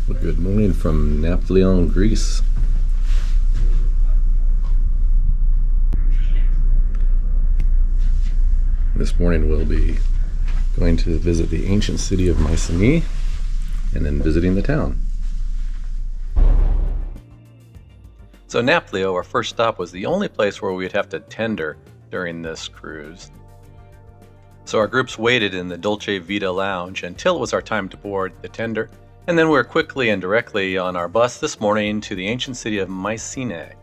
Well, good morning from Napflion, Greece. This morning we'll be going to visit the ancient city of Mycenae and then visiting the town. So Napflion, our first stop, was the only place where we'd have to tender during this cruise. So our groups waited in the Dolce Vita lounge until it was our time to board the tender, and then we were quickly and directly on our bus this morning to the ancient city of Mycenae.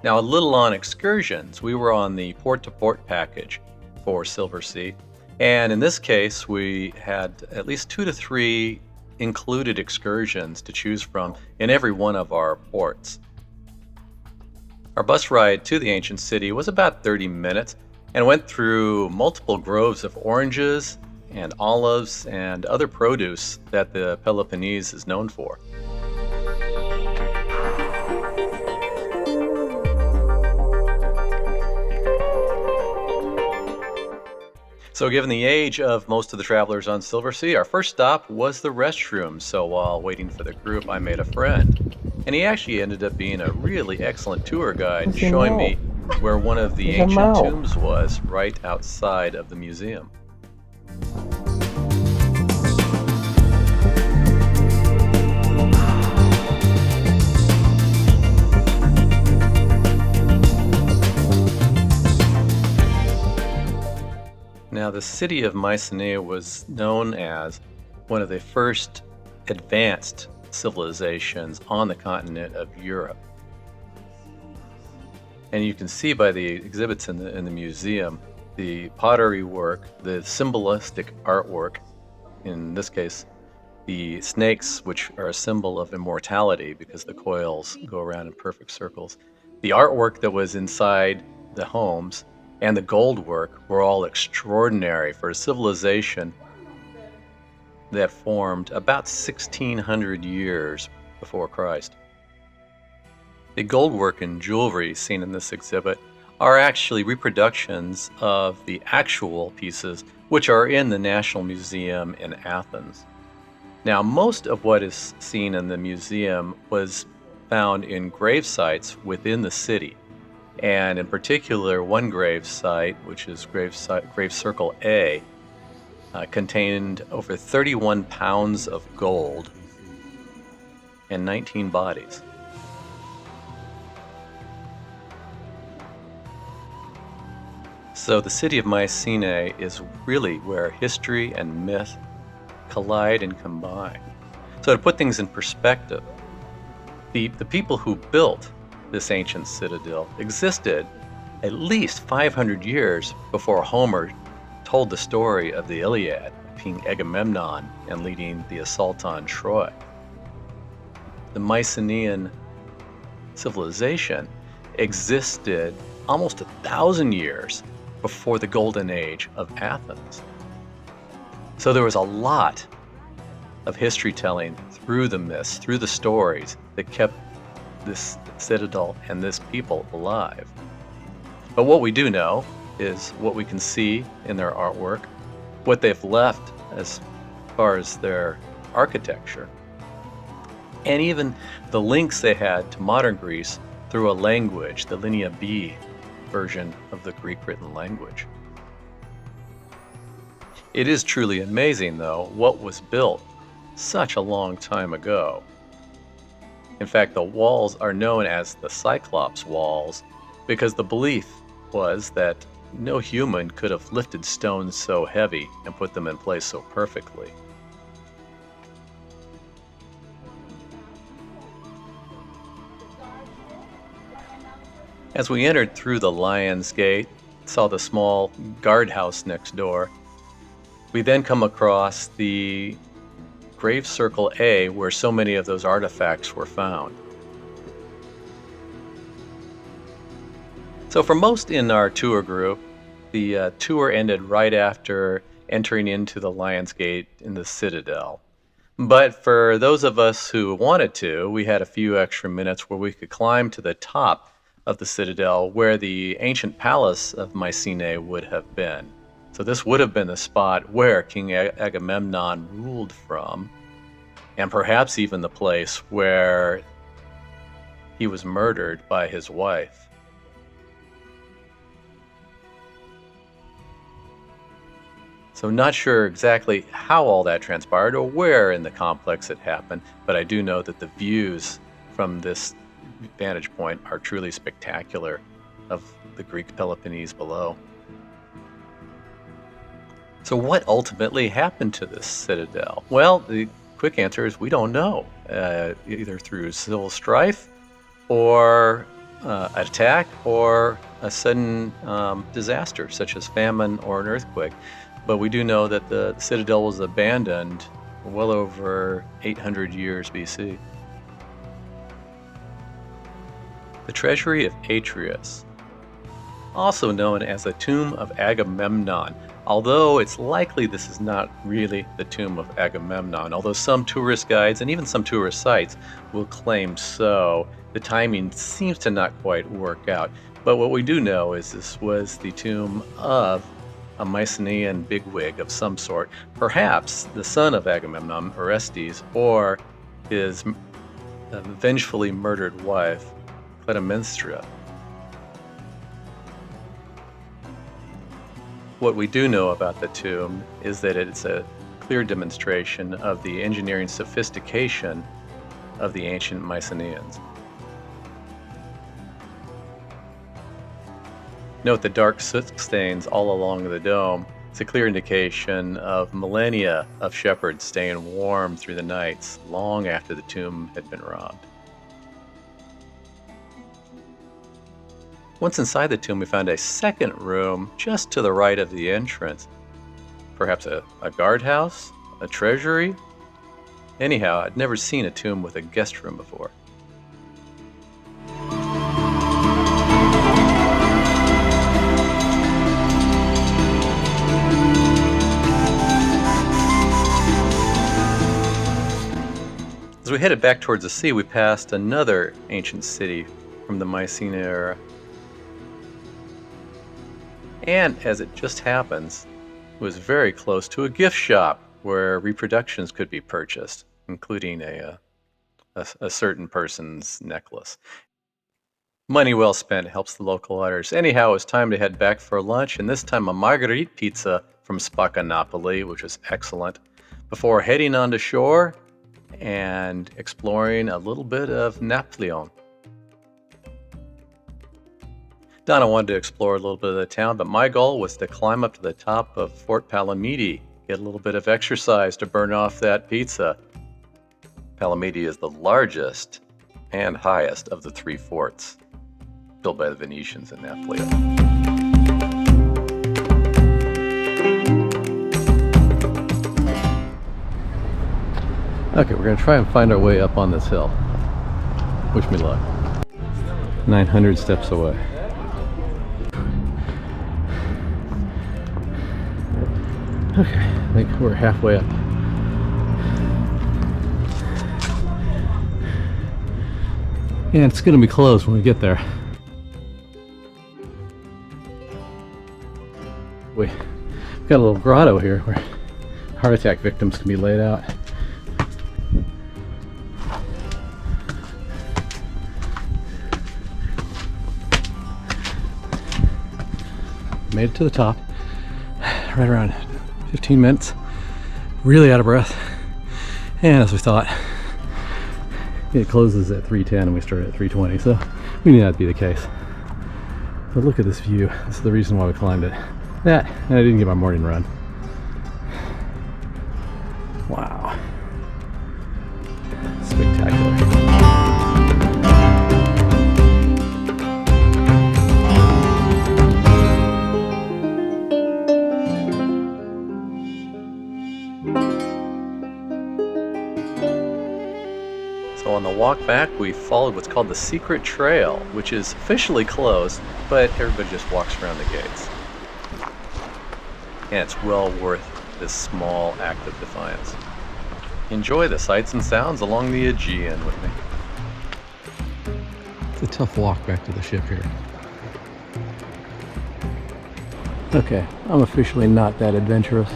Now, a little on excursions, we were on the port-to-port package for Silversea, and in this case, we had at least 2 to 3 included excursions to choose from in every one of our ports. Our bus ride to the ancient city was about 30 minutes and went through multiple groves of oranges and olives and other produce that the Peloponnese is known for. So given the age of most of the travelers on Silversea, our first stop was the restroom. So while waiting for the group, I made a friend. And he actually ended up being a really excellent tour guide, showing me where one of the ancient tombs was right outside of the museum. Now, the city of Mycenae was known as one of the first advanced civilizations on the continent of Europe. And you can see by the exhibits in the museum, the pottery work, the symbolistic artwork, in this case, the snakes, which are a symbol of immortality because the coils go around in perfect circles. The artwork that was inside the homes and the gold work were all extraordinary for a civilization that formed about 1600 years before Christ. The gold work and jewelry seen in this exhibit are actually reproductions of the actual pieces which are in the National Museum in Athens. Now, most of what is seen in the museum was found in grave sites within the city. And in particular, one grave site, which is grave circle A, contained over 31 pounds of gold and 19 bodies. So the city of Mycenae is really where history and myth collide and combine. So to put things in perspective, the people who built this ancient citadel existed at least 500 years before Homer told the story of the Iliad, King Agamemnon and leading the assault on Troy. The Mycenaean civilization existed almost 1,000 years before the golden age of Athens. So there was a lot of history telling through the myths, through the stories that kept this citadel and this people alive. But what we do know is what we can see in their artwork, what they've left as far as their architecture, and even the links they had to modern Greece through a language, the Linear B version of the Greek written language. It is truly amazing, though, what was built such a long time ago. In fact, the walls are known as the Cyclops walls because the belief was that no human could have lifted stones so heavy and put them in place so perfectly. As we entered through the Lion's Gate, saw the small guardhouse next door, we then come across the grave circle A, where so many of those artifacts were found. So for most in our tour group, the tour ended right after entering into the Lion's Gate in the Citadel. But for those of us who wanted to, we had a few extra minutes where we could climb to the top of the Citadel where the ancient palace of Mycenae would have been. So this would have been the spot where King Agamemnon ruled from. and perhaps even the place where he was murdered by his wife. So not sure exactly how all that transpired or where in the complex it happened, but I do know that the views from this vantage point are truly spectacular of the Greek Peloponnese below. So what ultimately happened to this citadel? Well, the quick answer is we don't know, either through civil strife or attack or a sudden disaster such as famine or an earthquake. But we do know that the citadel was abandoned well over 800 years BC. The treasury of Atreus, also known as the tomb of Agamemnon, although it's likely this is not really the tomb of Agamemnon, although some tourist guides and even some tourist sites will claim so. The timing seems to not quite work out. But what we do know is this was the tomb of a Mycenaean bigwig of some sort, perhaps the son of Agamemnon, Orestes, or his vengefully murdered wife, Clytemnestra. What we do know about the tomb is that it's a clear demonstration of the engineering sophistication of the ancient Mycenaeans. Note the dark soot stains all along the dome. It's a clear indication of millennia of shepherds staying warm through the nights long after the tomb had been robbed. Once inside the tomb, we found a second room just to the right of the entrance. Perhaps a guardhouse, a treasury? Anyhow, I'd never seen a tomb with a guest room before. As we headed back towards the sea, we passed another ancient city from the Mycenae era. And as it just happens, it was very close to a gift shop where reproductions could be purchased, including a certain person's necklace. Money well spent helps the local artists. Anyhow, it was time to head back for lunch, and this time a margherite pizza from Spacca Napoli, which was excellent, before heading on to shore and exploring a little bit of Napflion. Donna wanted to explore a little bit of the town, but my goal was to climb up to the top of Fort Palamidi, get a little bit of exercise to burn off that pizza. Palamidi is the largest and highest of the three forts built by the Venetians in Napflion. Okay, we're going to try and find our way up on this hill. Wish me luck. 900 steps away. Okay, I think we're halfway up. Yeah, it's going to be closed when we get there. We've got a little grotto here where heart attack victims can be laid out. Made it to the top, right around 15 minutes, really out of breath, and as we thought, it closes at 3:10 and we started at 3:20, so we knew that'd be the case. But look at this view. This is the reason why we climbed it. That, and I didn't get my morning run. Wow. Spectacular. So on the walk back, we followed what's called the Secret Trail, which is officially closed, but everybody just walks around the gates. And it's well worth this small act of defiance. Enjoy the sights and sounds along the Aegean with me. It's a tough walk back to the ship here. Okay, I'm officially not that adventurous.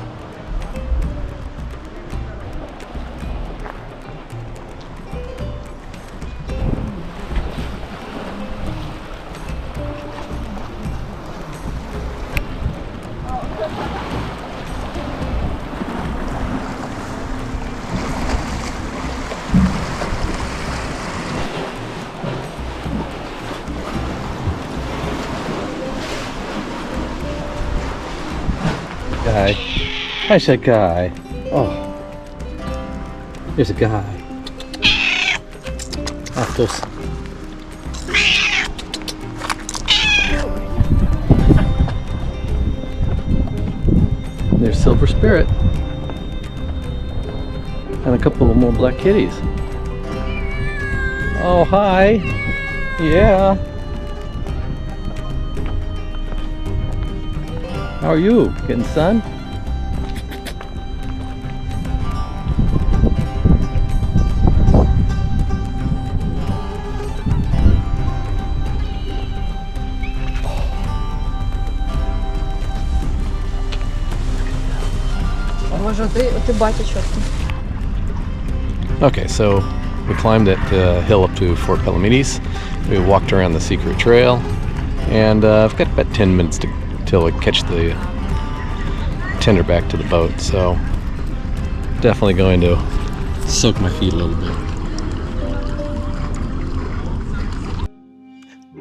guy. I said guy. Oh, there's a guy. Off those. There's Silver Spirit. And a couple of more black kitties. Oh, hi. Yeah. How are you? Getting sun? Okay, so we climbed that hill up to Fort Palamidis. We walked around the secret trail, and I've got about 10 minutes till we catch the tender back to the boat. So definitely going to soak my feet a little bit.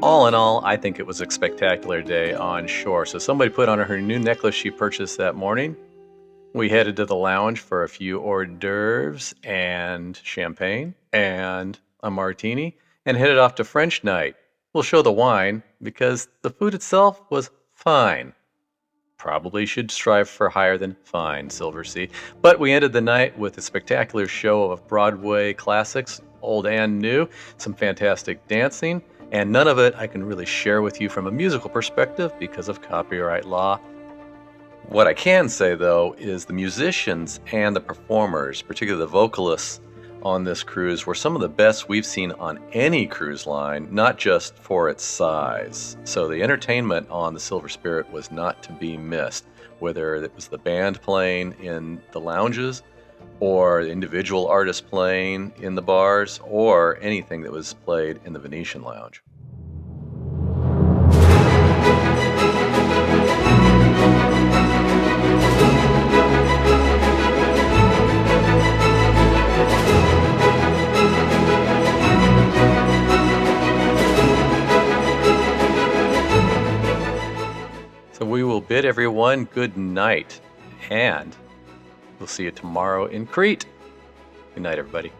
All in all, I think it was a spectacular day on shore. So somebody put on her new necklace she purchased that morning. We headed to the lounge for a few hors d'oeuvres and champagne and a martini, and headed off to French night. We'll show the wine because the food itself was fine. Probably should strive for higher than fine, Silversea. But we ended the night with a spectacular show of Broadway classics, old and new, some fantastic dancing, and none of it I can really share with you from a musical perspective because of copyright law. What I can say, though, is the musicians and the performers, particularly the vocalists on this cruise, were some of the best we've seen on any cruise line, not just for its size. So the entertainment on the Silver Spirit was not to be missed, whether it was the band playing in the lounges or individual artists playing in the bars or anything that was played in the Venetian lounge. So we will bid everyone good night, and we'll see you tomorrow in Crete. Good night, everybody.